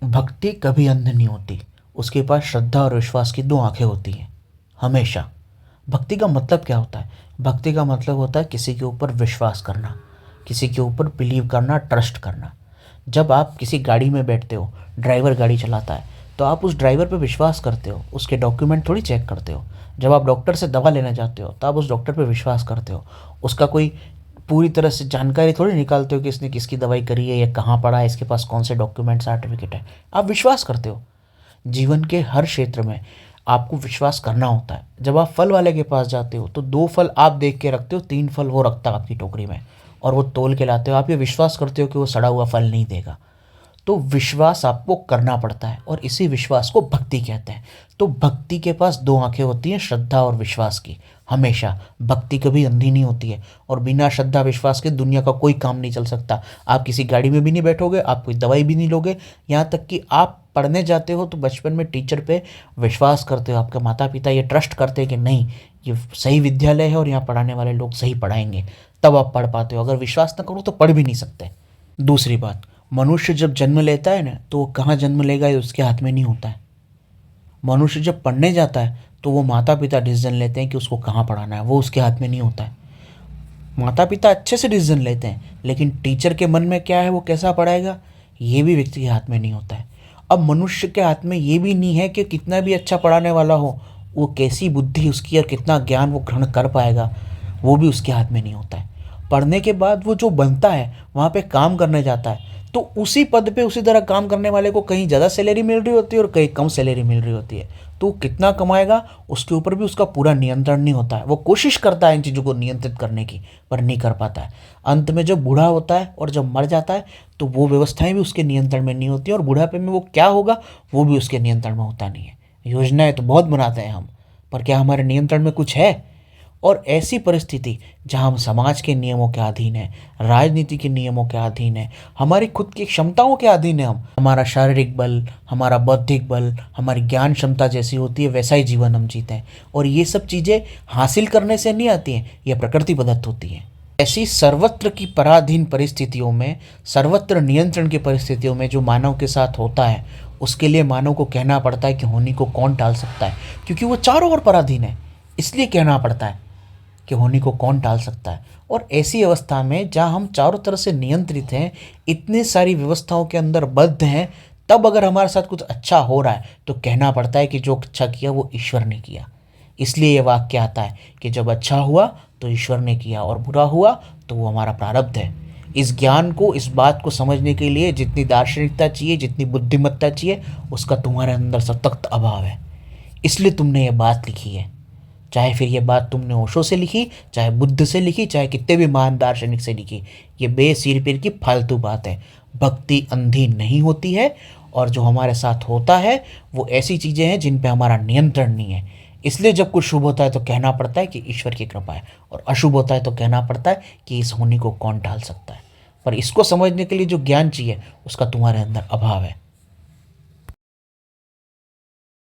भक्ति कभी अंध नहीं होती। उसके पास श्रद्धा और विश्वास की दो आंखें होती हैं, हमेशा। भक्ति का मतलब क्या होता है? भक्ति का मतलब होता है किसी के ऊपर विश्वास करना, किसी के ऊपर बिलीव करना, ट्रस्ट करना। जब आप किसी गाड़ी में बैठते हो, ड्राइवर गाड़ी चलाता है, तो आप उस ड्राइवर पे विश्वास करते हो, उसके डॉक्यूमेंट थोड़ी चेक करते हो। जब आप डॉक्टर से दवा लेना चाहते हो, तो आप उस डॉक्टर पे विश्वास करते हो। उसका कोई पूरी तरह से जानकारी थोड़ी निकालते हो कि इसने किसकी दवाई करी है या कहाँ पढ़ा है, इसके पास कौन से डॉक्यूमेंट सर्टिफिकेट है। आप विश्वास करते हो। जीवन के हर क्षेत्र में आपको विश्वास करना होता है। जब आप फल वाले के पास जाते हो, तो दो फल आप देख के रखते हो, तीन फल वो रखता है आपकी टोकरी में, और वो तोल के लाते हो। आप ये विश्वास करते हो कि वो सड़ा हुआ फल नहीं देगा। तो विश्वास आपको करना पड़ता है, और इसी विश्वास को भक्ति कहते हैं। तो भक्ति के पास दो आंखें होती हैं, श्रद्धा और विश्वास की, हमेशा। भक्ति कभी अंधी नहीं होती है, और बिना श्रद्धा विश्वास के दुनिया का कोई काम नहीं चल सकता। आप किसी गाड़ी में भी नहीं बैठोगे, आप कोई दवाई भी नहीं लोगे। यहाँ तक कि आप पढ़ने जाते हो तो बचपन में टीचर पे विश्वास करते हो, आपके माता पिता ये ट्रस्ट करते हैं कि नहीं, ये सही विद्यालय है और यहाँ पढ़ाने वाले लोग सही पढ़ाएंगे, तब आप पढ़ पाते हो। अगर विश्वास ना करो तो पढ़ भी नहीं सकते। दूसरी बात, मनुष्य जब जन्म लेता है ना, तो वो कहाँ जन्म लेगा ये उसके हाथ में नहीं होता है। मनुष्य जब पढ़ने जाता है, तो वो माता पिता डिसीजन लेते हैं कि उसको कहाँ पढ़ाना है, वो उसके हाथ में नहीं होता है। माता पिता अच्छे से डिसीजन लेते हैं, लेकिन टीचर के मन में क्या है, वो कैसा पढ़ाएगा, ये भी व्यक्ति के हाथ में नहीं होता है। अब मनुष्य के हाथ में ये भी नहीं है कि कितना भी अच्छा पढ़ाने वाला हो, वो कैसी बुद्धि उसकी और कितना ज्ञान वो ग्रहण कर पाएगा, वो भी उसके हाथ में नहीं होता है। पढ़ने के बाद वो जो बनता है, वहाँ पे काम करने जाता है, तो उसी पद पे उसी तरह काम करने वाले को कहीं ज़्यादा सैलरी मिल रही होती है और कहीं कम सैलरी मिल रही होती है। तो वो कितना कमाएगा, उसके ऊपर भी उसका पूरा नियंत्रण नहीं होता है। वो कोशिश करता है इन चीज़ों को नियंत्रित करने की, पर नहीं कर पाता है। अंत में जब बूढ़ा होता है और जब मर जाता है, तो वो व्यवस्थाएं भी उसके नियंत्रण में नहीं होती, और बुढ़ापे में वो क्या होगा, वो भी उसके नियंत्रण में होता नहीं है। योजनाएं तो बहुत बनाते हैं हम, पर क्या हमारे नियंत्रण में कुछ है? और ऐसी परिस्थिति जहां हम समाज के नियमों के अधीन हैं, राजनीति के नियमों के अधीन हैं, हमारी खुद की क्षमताओं के अधीन है, हम हमारा शारीरिक बल, हमारा बौद्धिक बल, हमारी ज्ञान क्षमता जैसी होती है, वैसा ही जीवन हम जीते हैं। और ये सब चीज़ें हासिल करने से नहीं आती हैं, ये प्रकृति प्रदत्त होती हैं। ऐसी सर्वत्र की पराधीन परिस्थितियों में, सर्वत्र नियंत्रण की परिस्थितियों में जो मानव के साथ होता है, उसके लिए मानव को कहना पड़ता है कि होनी को कौन टाल सकता है, क्योंकि वो चारों ओर पराधीन है। इसलिए कहना पड़ता है कि होनी को कौन टाल सकता है। और ऐसी अवस्था में जहाँ हम चारों तरफ से नियंत्रित हैं, इतने सारी व्यवस्थाओं के अंदर बद्ध हैं, तब अगर हमारे साथ कुछ अच्छा हो रहा है, तो कहना पड़ता है कि जो अच्छा किया वो ईश्वर ने किया। इसलिए ये वाक्य आता है कि जब अच्छा हुआ तो ईश्वर ने किया, और बुरा हुआ तो वो हमारा प्रारब्ध है। इस ज्ञान को, इस बात को समझने के लिए जितनी दार्शनिकता चाहिए, जितनी बुद्धिमत्ता चाहिए, उसका तुम्हारे अंदर सख्त अभाव है। इसलिए तुमने ये बात लिखी है। चाहे फिर ये बात तुमने ओशो से लिखी, चाहे बुद्ध से लिखी, चाहे कितने भी महान दार्शनिक से लिखी, ये बेसिर पीर की फालतू बात है। भक्ति अंधी नहीं होती है, और जो हमारे साथ होता है वो ऐसी चीज़ें हैं जिन पे हमारा नियंत्रण नहीं है। इसलिए जब कुछ शुभ होता है तो कहना पड़ता है कि ईश्वर की कृपा है, और अशुभ होता है तो कहना पड़ता है कि इस होनी को कौन टाल सकता है। पर इसको समझने के लिए जो ज्ञान चाहिए, उसका तुम्हारे अंदर अभाव है।